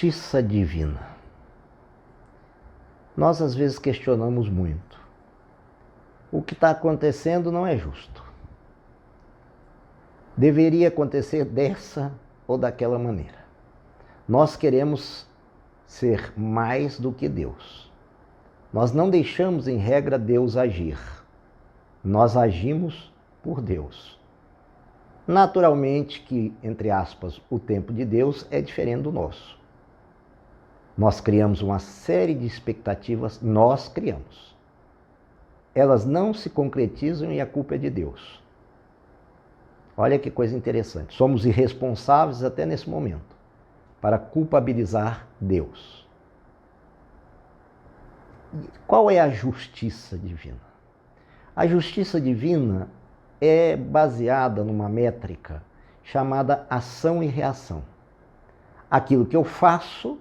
justiça divina. Nós às vezes questionamos muito. O que está acontecendo não é justo. Deveria acontecer dessa ou daquela maneira. Nós queremos ser mais do que Deus. Nós não deixamos, em regra, Deus agir. Nós agimos por Deus. Naturalmente que, entre aspas, o tempo de Deus é diferente do nosso. Nós criamos uma série de expectativas, nós criamos. Elas não se concretizam e a culpa é de Deus. Olha que coisa interessante. Somos irresponsáveis até nesse momento para culpabilizar Deus. Qual é a justiça divina? A justiça divina é baseada numa métrica chamada ação e reação. Aquilo que eu faço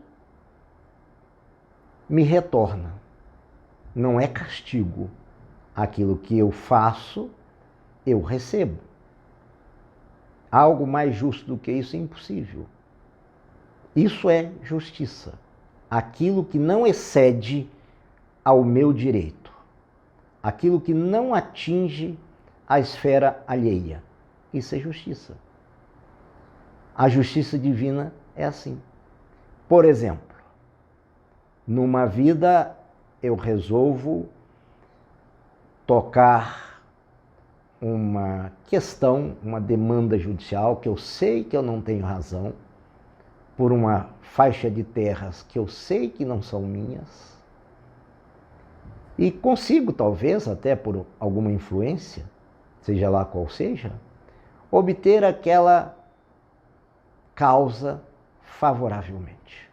me retorna. Não é castigo. Aquilo que eu faço, eu recebo. Algo mais justo do que isso é impossível. Isso é justiça. Aquilo que não excede ao meu direito. Aquilo que não atinge a esfera alheia. Isso é justiça. A justiça divina é assim. Por exemplo, numa vida eu resolvo tocar uma questão, uma demanda judicial que eu sei que eu não tenho razão, por uma faixa de terras que eu sei que não são minhas, e consigo, talvez, até por alguma influência, seja lá qual seja, obter aquela causa favoravelmente.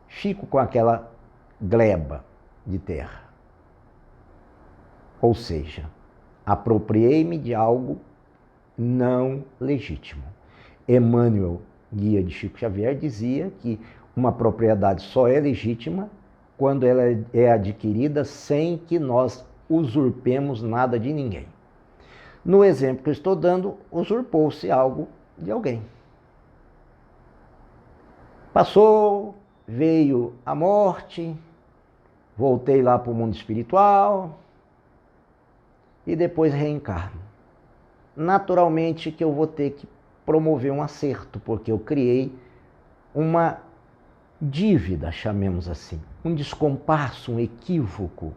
Fico com aquela gleba de terra. Ou seja, apropriei-me de algo não legítimo. Emmanuel, guia de Chico Xavier, dizia que uma propriedade só é legítima quando ela é adquirida sem que nós usurpemos nada de ninguém. No exemplo que eu estou dando, usurpou-se algo de alguém. Passou, veio a morte, voltei lá para o mundo espiritual e depois reencarno. Naturalmente que eu vou ter que promover um acerto, porque eu criei uma dívida, chamemos assim, um descompasso, um equívoco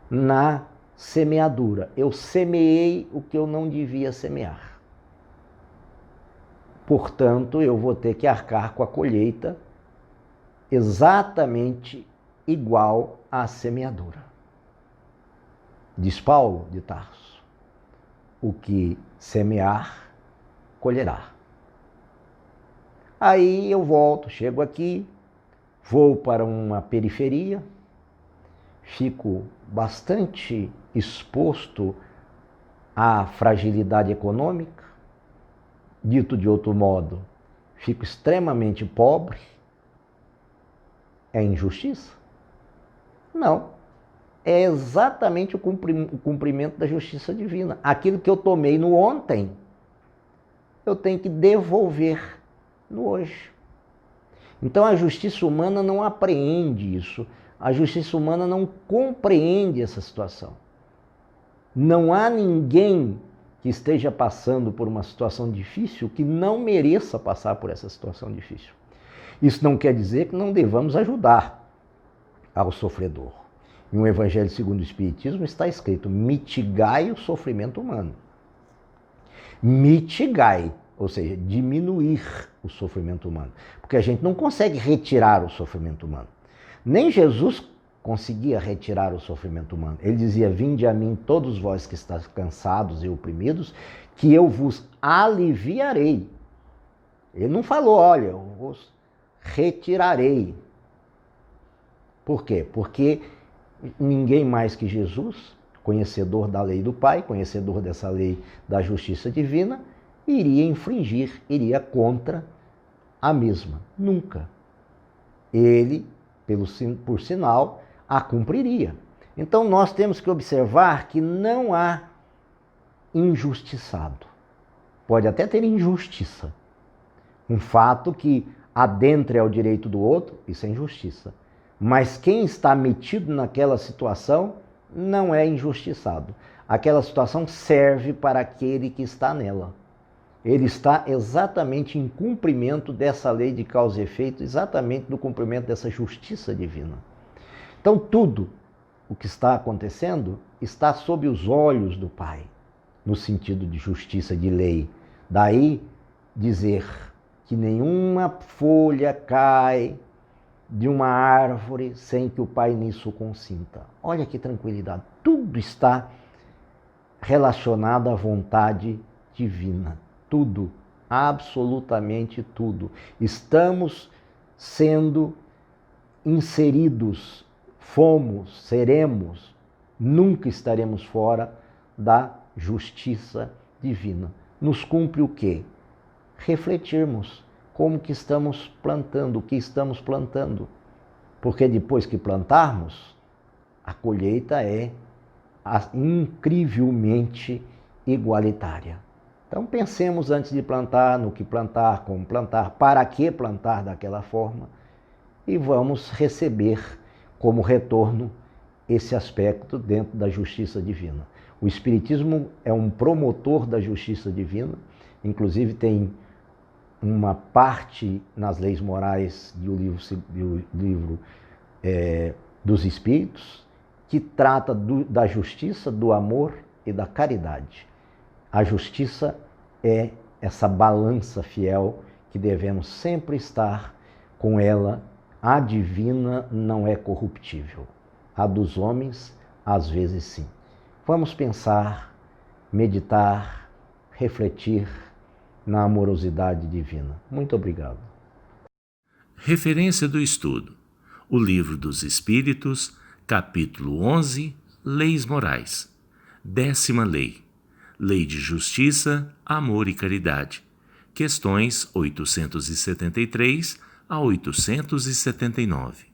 na semeadura. Eu semeei o que eu não devia semear. Portanto, eu vou ter que arcar com a colheita exatamente igual à semeadura. Diz Paulo de Tarso: o que semear, colherá. Aí eu volto, chego aqui, vou para uma periferia, fico bastante exposto à fragilidade econômica, dito de outro modo, fico extremamente pobre. É injustiça? Não. É exatamente o cumprimento da justiça divina. Aquilo que eu tomei no ontem, eu tenho que devolver no hoje. Então a justiça humana não apreende isso. A justiça humana não compreende essa situação. Não há ninguém que esteja passando por uma situação difícil que não mereça passar por essa situação difícil. Isso não quer dizer que não devamos ajudar ao sofredor. Em um Evangelho segundo o Espiritismo está escrito: mitigai o sofrimento humano. Mitigai, ou seja, diminuir o sofrimento humano. Porque a gente não consegue retirar o sofrimento humano. Nem Jesus conseguia retirar o sofrimento humano. Ele dizia: vinde a mim todos vós que estáis cansados e oprimidos, que eu vos aliviarei. Ele não falou: olha, eu vos retirarei. Por quê? Porque ninguém mais que Jesus, conhecedor da lei do Pai, conhecedor dessa lei da justiça divina, iria infringir, iria contra a mesma. Nunca. Ele, por sinal, a cumpriria. Então nós temos que observar que não há injustiçado. Pode até ter injustiça. Um fato que adentre ao direito do outro, isso é injustiça. Mas quem está metido naquela situação não é injustiçado. Aquela situação serve para aquele que está nela. Ele está exatamente em cumprimento dessa lei de causa e efeito, exatamente no cumprimento dessa justiça divina. Então, tudo o que está acontecendo está sob os olhos do Pai, no sentido de justiça, de lei. Daí dizer que nenhuma folha cai de uma árvore sem que o Pai nisso consinta. Olha que tranquilidade. Tudo está relacionado à vontade divina. Tudo, absolutamente tudo. Estamos sendo inseridos, fomos, seremos, nunca estaremos fora da justiça divina. Nos cumpre o quê? Refletirmos como que estamos plantando, o que estamos plantando. Porque depois que plantarmos, a colheita é incrivelmente igualitária. Então pensemos antes de plantar, no que plantar, como plantar, para que plantar daquela forma, e vamos receber como retorno esse aspecto dentro da justiça divina. O Espiritismo é um promotor da justiça divina, inclusive tem uma parte nas leis morais do livro dos Espíritos, que trata da justiça, do amor e da caridade. A justiça é essa balança fiel que devemos sempre estar com ela. A divina não é corruptível. A dos homens, às vezes sim. Vamos pensar, meditar, refletir na amorosidade divina. Muito obrigado. Referência do estudo: O Livro dos Espíritos, capítulo 11, Leis Morais. 10ª Lei. Lei de Justiça, Amor e Caridade. Questões 873 a 879.